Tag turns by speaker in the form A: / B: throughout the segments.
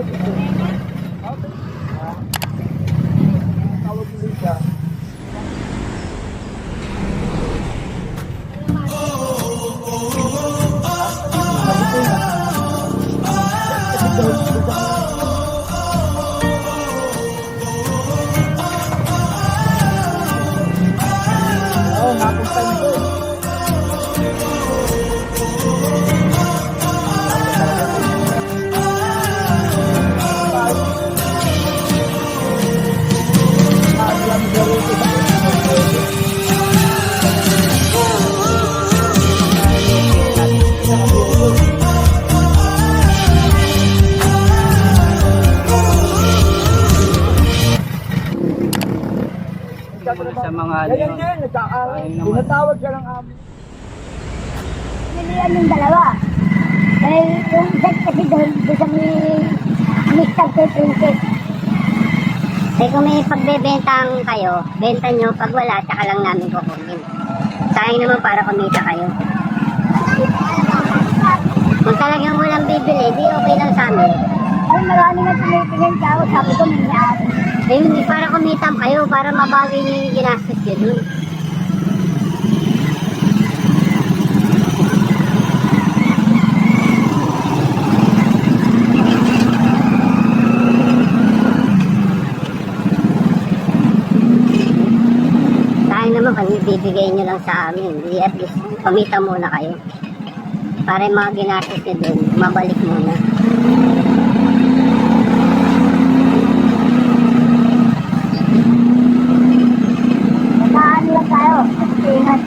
A: sige. Okay. Tawag ulit siya. Oo, napunta nito.
B: Sa mga ano
A: Ganyan
B: yun.
A: din, nagkakaroon. Tinatawag siya ng amin.
C: Pilihan yung dalawa. Dahil yung set kasi doon sa may Mr. Princess. Eh kung may pagbebentang kayo, benta nyo, pag wala, tsaka lang namin kukunin. Sayang naman para kumita kayo. Kung talagang walang bibili, di okay lang sa amin. Ay, marami na tumitingin ka ako, sabi ko nangyari. Eh hindi, para kumita kayo, para mabagay nyo yung ginastos nyo doon. Sayang naman kung ibibigay nyo lang sa amin, hindi at least kumita muna kayo. Para yung mga ginastos nyo doon, mabalik muna. Nagkaan lang tayo, ingat.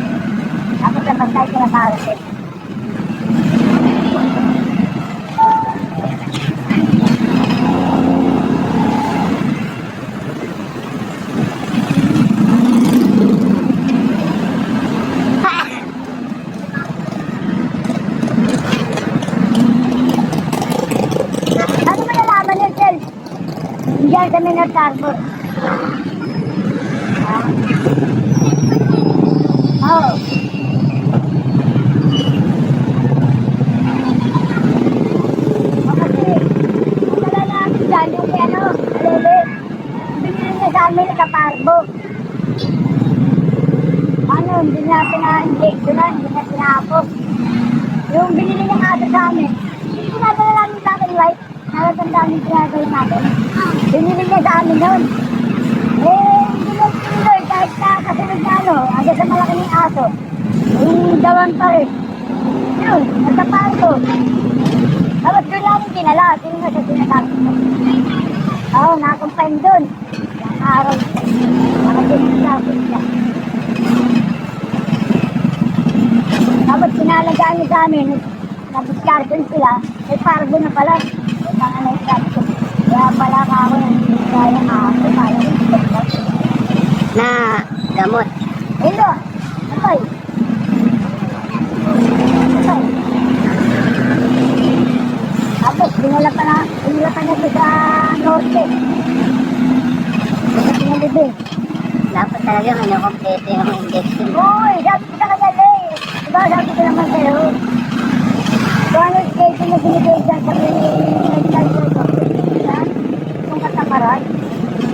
C: Tapos labas tayo sa nakarating. Ano mo nalaman yun, Sel? Diyan sa Minot Harbor. Oo. Kasi, wala namin dyan yung ano, alele. Binili niya sa amin sa Parbo. Ano, hindi niya pina-inject doon na, hindi niya pinapos. Yung binili niya nga sa amin, hindi pinadala namin sa akin, right? Nakatandaan yung pinadala natin. Binili niya sa amin noon. Eh, hindi mo pinuloy kahit kasunod na ano, agad sa malaking aso. Yung dawan pa rin. Yun, nasa Parbo. Tapos doon namin kinala, sino nga sa sinasabi ko. Oo, nakakumpain doon. Yung araw. Nakasinasabi siya. Tapos pinalagaan niya sa amin, nabiskarton sila, may Parbo na pala. May mga naisabi ko. Kaya pala ka ako ng kaya ako, kaya na gamot. Ito, okay. Okay. Tapos, dinala pa na ito sa norte. Sa pinalibing. Dapat talaga may nakompleto yung injection. Uy, sabi ko sa kanya eh. Diba, sabi ko naman sa'yo. Kung ano schedule na binigay dyan sa medical check-up, kung katamaran,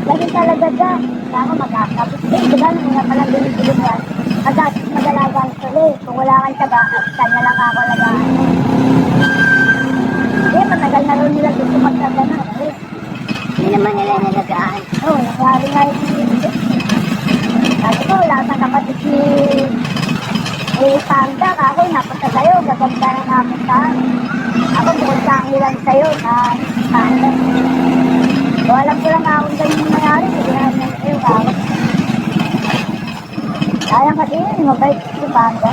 C: laging talaga dyan. Kaya magkakapit. Diba, nung nga palang binigilin yan, mag-alagaan sila eh. Kung wala kang taga, kanya lang ako alagaan. Eh, matagal na rin nila gusto magtaga na. Hindi naman nila nalagaan. Oo, nangyari nga yung sabi ko, wala kang kapatid ni Panda. Ako, napunta sa'yo, gaganda na namin ka. Ako, bukod sa ang ilan sa'yo na Panda. So, alam ko lang ako ganyan yung nangyari. Hindi na namin sa'yo ka ako. Kaya kasi yun, mabait si Panda.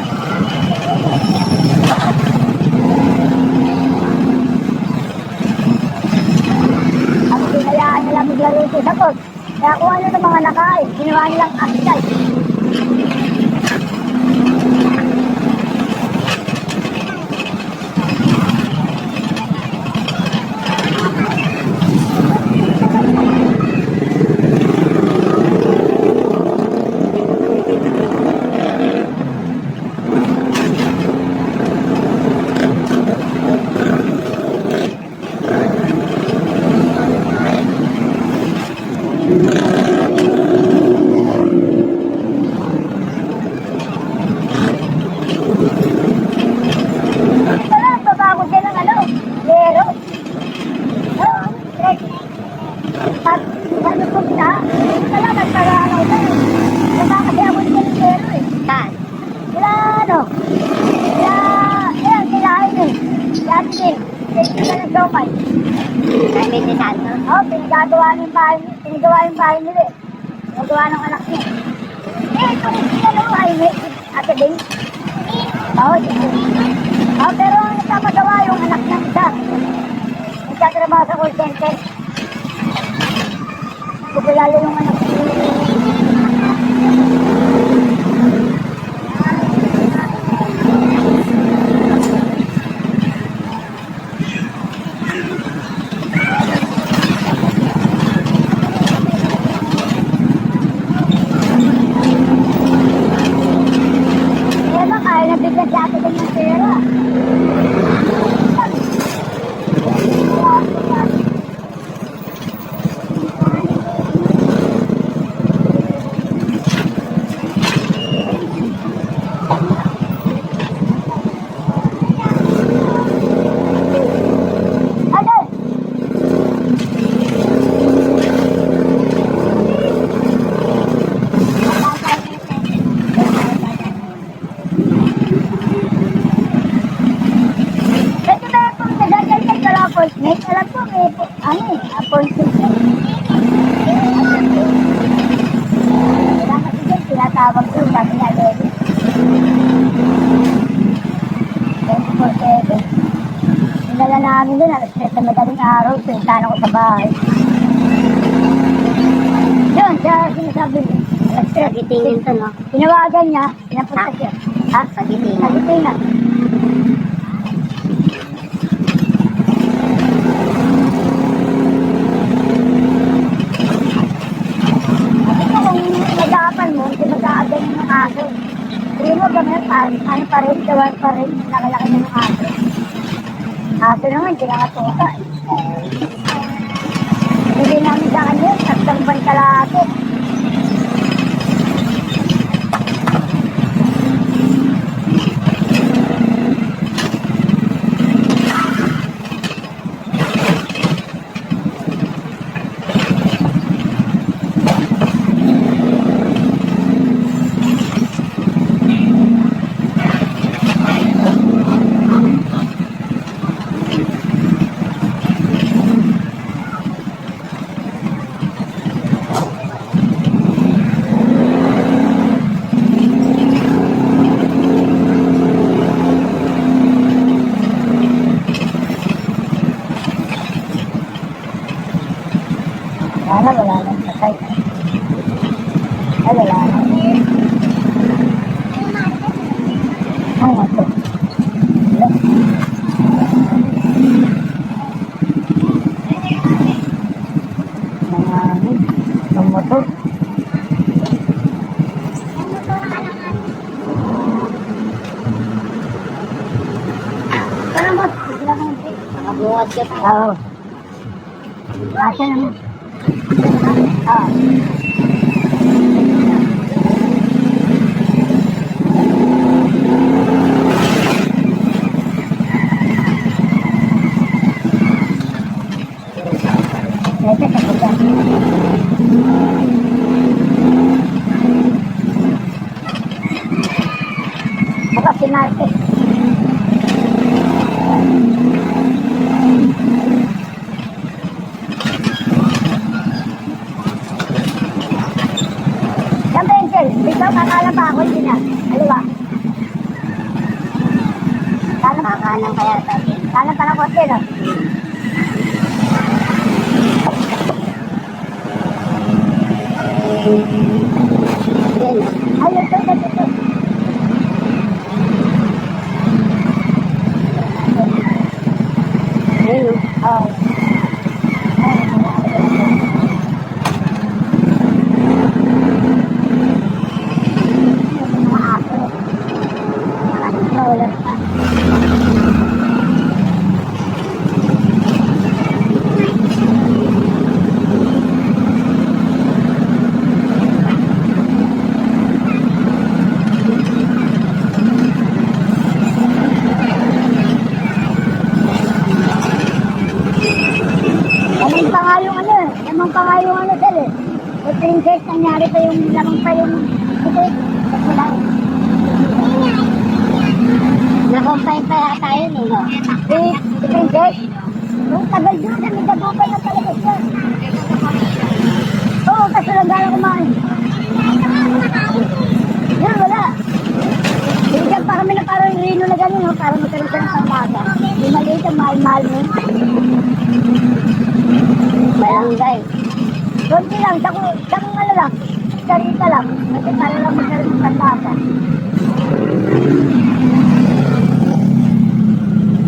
C: Ako, pinayaan nila maglaro ito sa tot. Kaya kung ano ng mga nakain, ginawa nilang asal. Sila nagdawman. Ay, may desanto? Oo, pinagawa yung bahay nila eh. Pinagawa ng anak niya. Eh, itong dalawa ay may ate din. Oo, pero ang nagkamagawa yung anak niya isa. Nagtatrabaho sa call center. Kupilala yung anak niya. Nabigyan si ate din ng pera. Appointment, alam ko may appointment. Kailangan kasi dyan, tinatawag ko, sabi niya, Lady. 24/7. Sinala namin doon, alas 3 na madaling araw, pinuntahan ako sa bahay. Yun, siya sinasabi niya. Alas 3. Sagitingin to, no? Tinawagan niya, pinapunta siya. Ha? Sagitingin. Sagitingin. Hindi mag-aagay ng aso. Hindi mo gamit, ano pa rin, gawin pa rin, nakalaki ng aso. Aso naman, hindi nakatuka. Hindi namin sa kanya, tatlong bantalate. Sana wala nang sakay. Ay, wala na. Ay, ito. Ang motor. Parang mo, nakabuhat ka pa. Oo. Asa naman. Ah. Ito sa kuda. Baka si Martes. Ikaw, kakala pa ako, hindi na. Ano ba? Kakanan kaya tayo. Kanan pa ng kote, no? Ayun, ito. Ayun, oo. Pangayong ano sir eh. May princess, nangyari pa yung lamang pa yung ito. Nakumpay pa yata yun eh, no? Si princess? tagal doon, may dabukan na talaga siya. Oo, kasi lang gano'n kumain. Yan, wala. Binigyan pa kami na parang rino na gano'n, no? Para magkaroon siya ng panglaga. Yung maliit ang mahal-mahal mo. Barangay. Kunti lang, sakong ano lang, sarita lang. Kasi para lang magkaroon ng panglaga.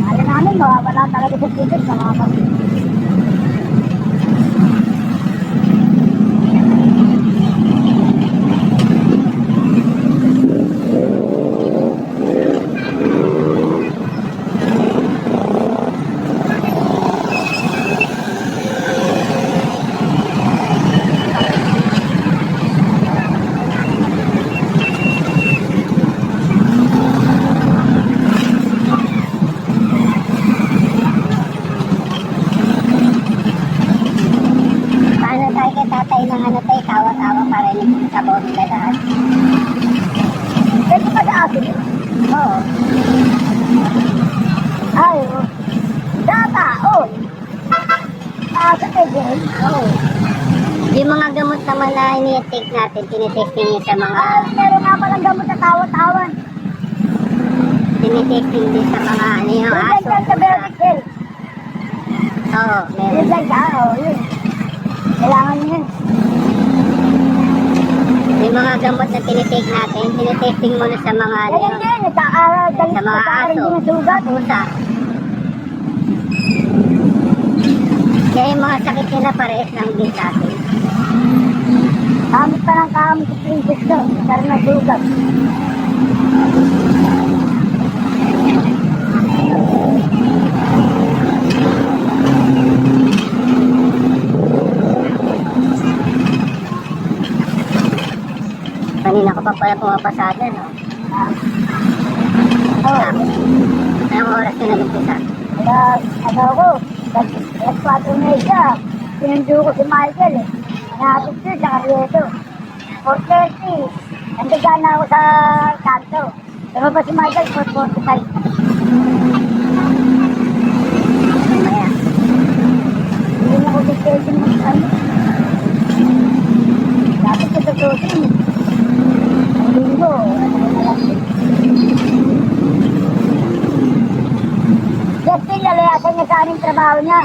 C: Kaya namin, mawawala talaga sa tubig, nakakapag. Paano tayo kay tatay ng ano tayo, tawa-tawa para hindi sa bawang nila lahat? Pwede pa sa akin? Oo. Ay, oo. Data, oo. Sa tayo, oo. Yung mga gamot naman na ini-take natin, tinitesting niyo sa mga... meron nga palang gamot na tawa-tawan. Tinitesting din sa mga ano yung aso. Yung sa Berwick. Oo, meron. Yung like, oo, yun. Kailangan yun. Yung mga gamot na tinitake natin, tinitesting muna sa mga ano, sa mga aso, pusa. Kaya yung mga sakit nila parehas lang din sa atin. Kamit pa lang kamit sa princess ko, karang nasugat. Kanina ko pa pala pumapasada, no? Oo. Anong oras ka nag-umpisa? Ano ko, nag-4 na siya. Sinundo ko si Michael, eh. Nahabot siya sa Carrieto. 4:30. Nandiyan na ako sa kanto. Tama pa si Michael, 4:45. Mamaya. Hindi na ako gusto yung ano. Dapat ko sa susin. Linggo, Justin, lalayasan niya sa aming trabaho niya.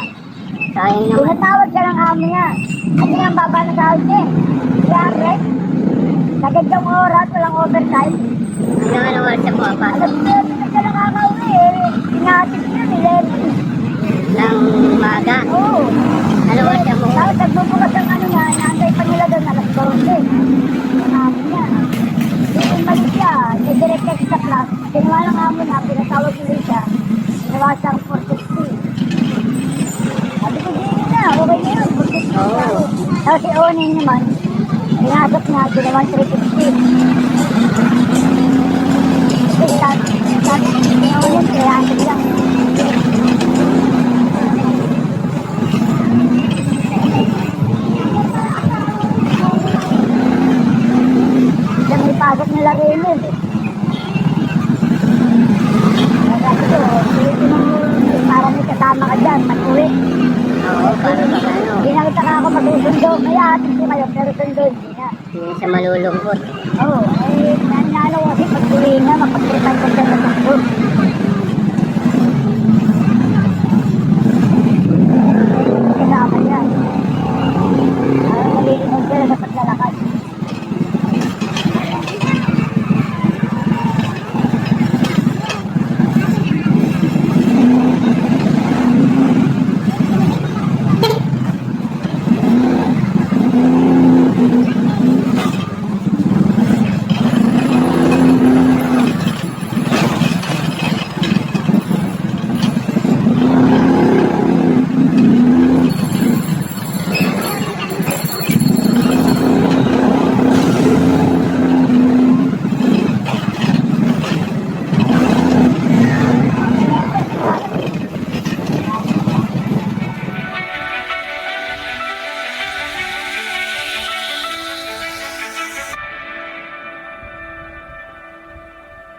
C: Sayang naman. Tinatawag siya ng amo niya. Kasi nga ang baba na sahod niya. Siyempre, nagandang oras, walang overtime. Anong oras siya po, pa? Alam niya, hindi siya nakakauwi eh. Pinatid niya, 11. Ng umaga? Oo. Anong oras siya po? Tapos nagbubukas ang ano niya, inaantay pa nila doon, alas 12. Ang amo niya. Yung balik siya, nag-direct sa class. Ginawa ng amo na, pinatawag nila siya. Ginawa siyang 460. Sabi ko, gini na, okay na yun, 460. Oh. Tapos si Onin naman, pinasok niya, ginawa 360. Kasi sabi ni Onin, kaya lang. May pasok nila rin yun. Sabi ko, parang may kasama ka dyan, mag-uwi. Oo, parang ano. Hindi na kita ka ako masusundo. Kaya atin ko kayo, pero sundo hindi na. Hindi siya malulungkot. Oo, nanalo kasi pag-uwi na, mapag-tripay ko dyan sa sundo.